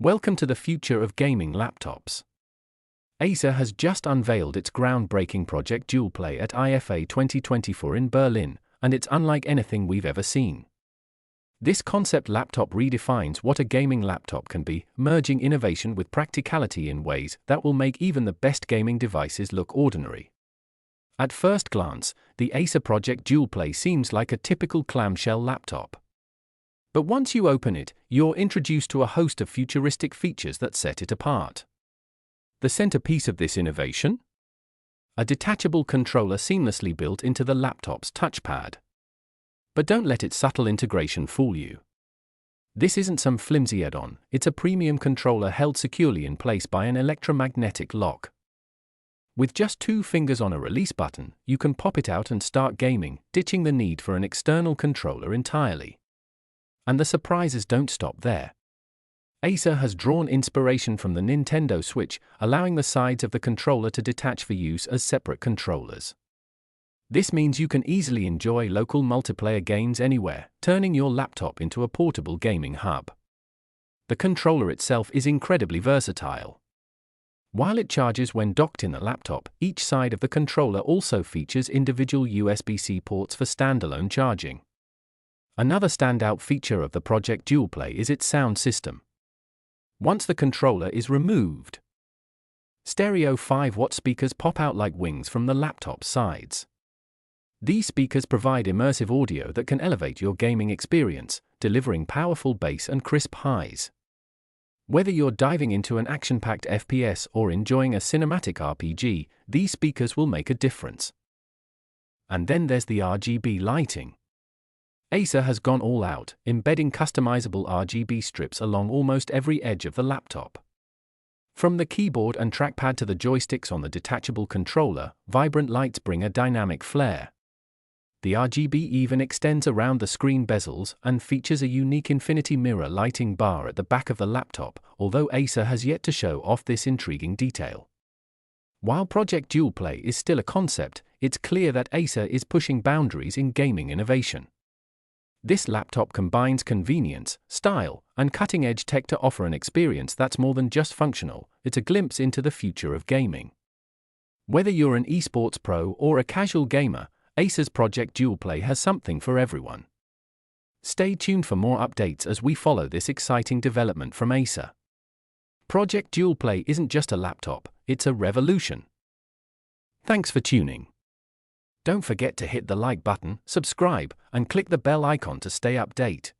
Welcome to the future of gaming laptops. Acer has just unveiled its groundbreaking Project DualPlay at IFA 2024 in Berlin, and it's unlike anything we've ever seen. This concept laptop redefines what a gaming laptop can be, merging innovation with practicality in ways that will make even the best gaming devices look ordinary. At first glance, the Acer Project DualPlay seems like a typical clamshell laptop. But once you open it, you're introduced to a host of futuristic features that set it apart. The centerpiece of this innovation? A detachable controller seamlessly built into the laptop's touchpad. But don't let its subtle integration fool you. This isn't some flimsy add-on, it's a premium controller held securely in place by an electromagnetic lock. With just 2 fingers on a release button, you can pop it out and start gaming, ditching the need for an external controller entirely. And the surprises don't stop there. Acer has drawn inspiration from the Nintendo Switch, allowing the sides of the controller to detach for use as separate controllers. This means you can easily enjoy local multiplayer games anywhere, turning your laptop into a portable gaming hub. The controller itself is incredibly versatile. While it charges when docked in the laptop, each side of the controller also features individual USB-C ports for standalone charging. Another standout feature of the Project DualPlay is its sound system. Once the controller is removed, stereo 5-watt speakers pop out like wings from the laptop's sides. These speakers provide immersive audio that can elevate your gaming experience, delivering powerful bass and crisp highs. Whether you're diving into an action-packed FPS or enjoying a cinematic RPG, these speakers will make a difference. And then there's the RGB lighting. Acer has gone all out, embedding customizable RGB strips along almost every edge of the laptop. From the keyboard and trackpad to the joysticks on the detachable controller, vibrant lights bring a dynamic flair. The RGB even extends around the screen bezels and features a unique infinity mirror lighting bar at the back of the laptop, although Acer has yet to show off this intriguing detail. While Project DualPlay is still a concept, it's clear that Acer is pushing boundaries in gaming innovation. This laptop combines convenience, style, and cutting-edge tech to offer an experience that's more than just functional. It's a glimpse into the future of gaming. Whether you're an esports pro or a casual gamer, Acer's Project DualPlay has something for everyone. Stay tuned for more updates as we follow this exciting development from Acer. Project DualPlay isn't just a laptop, it's a revolution. Thanks for tuning. Don't forget to hit the like button, subscribe, and click the bell icon to stay updated.